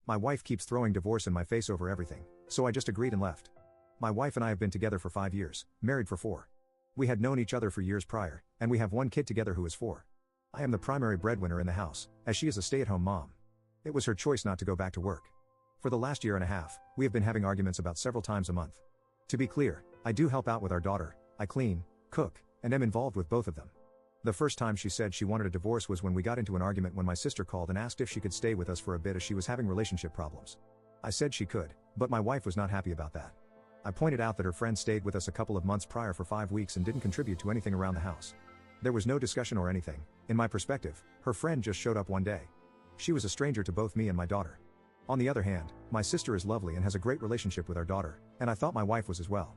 My wife keeps throwing divorce in my face over everything, so I just agreed and left. My wife and I have been together for 5 years, married for 4. We had known each other for years prior, and we have one kid together who is 4. I am the primary breadwinner in the house, as she is a stay-at-home mom. It was her choice not to go back to work. For the last year and a half, we have been having arguments about several times a month. To be clear, I do help out with our daughter, I clean, cook, and am involved with both of them. The first time she said she wanted a divorce was when we got into an argument when my sister called and asked if she could stay with us for a bit as she was having relationship problems. I said she could, but my wife was not happy about that. I pointed out that her friend stayed with us a couple of months prior for 5 weeks and didn't contribute to anything around the house. There was no discussion or anything. In my perspective, her friend just showed up one day. She was a stranger to both me and my daughter. On the other hand, my sister is lovely and has a great relationship with our daughter, and I thought my wife was as well.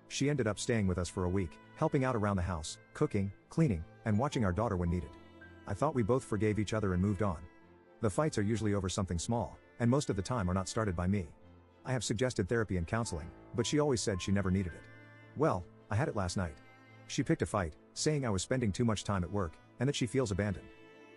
She ended up staying with us for a week, helping out around the house, cooking, cleaning, and watching our daughter when needed. I thought we both forgave each other and moved on. The fights are usually over something small, and most of the time are not started by me. I have suggested therapy and counseling, but she always said she never needed it. Well, I had it last night. She picked a fight, saying I was spending too much time at work, and that she feels abandoned.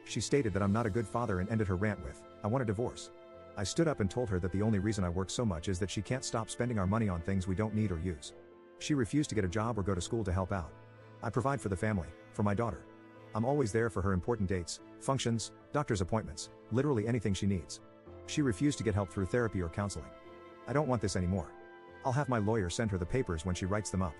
She stated that I'm not a good father and ended her rant with, "I want a divorce." I stood up and told her that the only reason I work so much is that she can't stop spending our money on things we don't need or use. She refused to get a job or go to school to help out. I provide for the family, for my daughter. I'm always there for her important dates, functions, doctor's appointments, literally anything she needs. She refused to get help through therapy or counseling. I don't want this anymore. I'll have my lawyer send her the papers when she writes them up.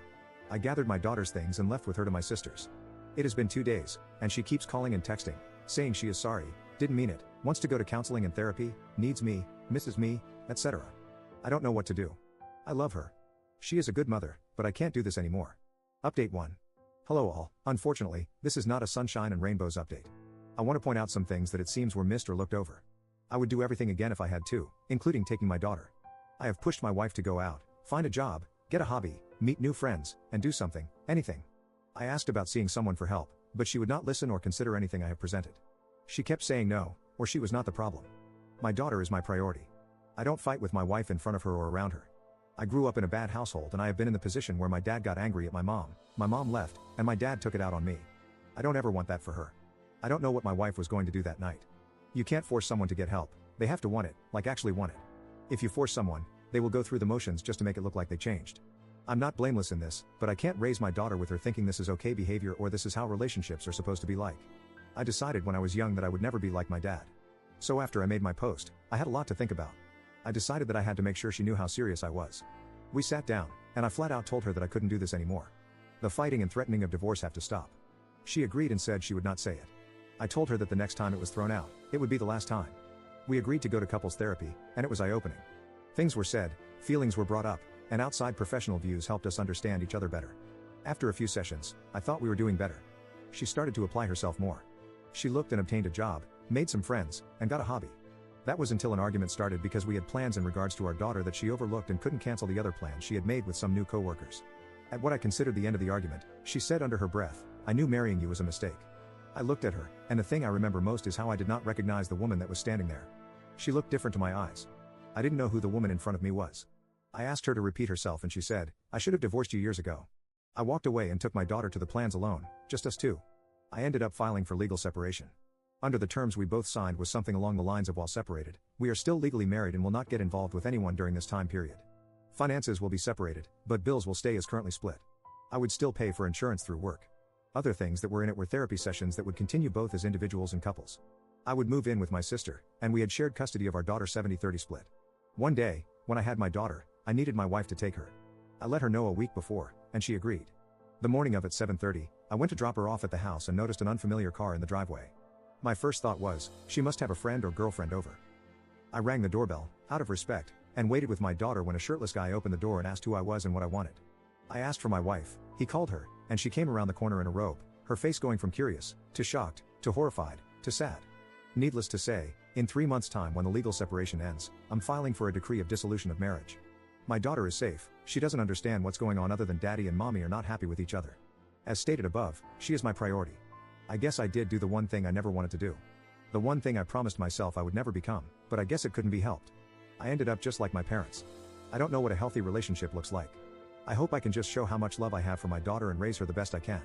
I gathered my daughter's things and left with her to my sister's. It has been 2 days, and she keeps calling and texting, saying she is sorry, didn't mean it, wants to go to counseling and therapy, needs me, misses me, etc. I don't know what to do. I love her. She is a good mother, but I can't do this anymore. Update 1. Hello all, unfortunately, this is not a sunshine and rainbows update. I want to point out some things that it seems were missed or looked over. I would do everything again if I had to, including taking my daughter. I have pushed my wife to go out, find a job, get a hobby, meet new friends, and do something, anything. I asked about seeing someone for help, but she would not listen or consider anything I have presented. She kept saying no, or she was not the problem. My daughter is my priority. I don't fight with my wife in front of her or around her. I grew up in a bad household and I have been in the position where my dad got angry at my mom left, and my dad took it out on me. I don't ever want that for her. I don't know what my wife was going to do that night. You can't force someone to get help, they have to want it, like actually want it. If you force someone, they will go through the motions just to make it look like they changed. I'm not blameless in this, but I can't raise my daughter with her thinking this is okay behavior or this is how relationships are supposed to be like. I decided when I was young that I would never be like my dad. So after I made my post, I had a lot to think about. I decided that I had to make sure she knew how serious I was. We sat down, and I flat out told her that I couldn't do this anymore. The fighting and threatening of divorce have to stop. She agreed and said she would not say it. I told her that the next time it was thrown out, it would be the last time. We agreed to go to couples therapy, and it was eye-opening. Things were said, feelings were brought up, and outside professional views helped us understand each other better. After a few sessions, I thought we were doing better. She started to apply herself more. She looked and obtained a job, made some friends, and got a hobby. That was until an argument started because we had plans in regards to our daughter that she overlooked and couldn't cancel the other plans she had made with some new co-workers. At what I considered the end of the argument, she said under her breath, "I knew marrying you was a mistake." I looked at her, and the thing I remember most is how I did not recognize the woman that was standing there. She looked different to my eyes. I didn't know who the woman in front of me was. I asked her to repeat herself and she said, "I should have divorced you years ago." I walked away and took my daughter to the plans alone, just us two. I ended up filing for legal separation. Under the terms we both signed was something along the lines of while separated, we are still legally married and will not get involved with anyone during this time period. Finances will be separated, but bills will stay as currently split. I would still pay for insurance through work. Other things that were in it were therapy sessions that would continue both as individuals and couples. I would move in with my sister, and we had shared custody of our daughter 70-30 split. One day, when I had my daughter, I needed my wife to take her. I let her know a week before, and she agreed. The morning of at 7:30, I went to drop her off at the house and noticed an unfamiliar car in the driveway. My first thought was, she must have a friend or girlfriend over. I rang the doorbell, out of respect, and waited with my daughter when a shirtless guy opened the door and asked who I was and what I wanted. I asked for my wife, he called her, and she came around the corner in a robe, her face going from curious, to shocked, to horrified, to sad. Needless to say, in 3 months' time when the legal separation ends, I'm filing for a decree of dissolution of marriage. My daughter is safe, she doesn't understand what's going on other than daddy and mommy are not happy with each other. As stated above, she is my priority. I guess I did do the one thing I never wanted to do. The one thing I promised myself I would never become, but I guess it couldn't be helped. I ended up just like my parents. I don't know what a healthy relationship looks like. I hope I can just show how much love I have for my daughter and raise her the best I can.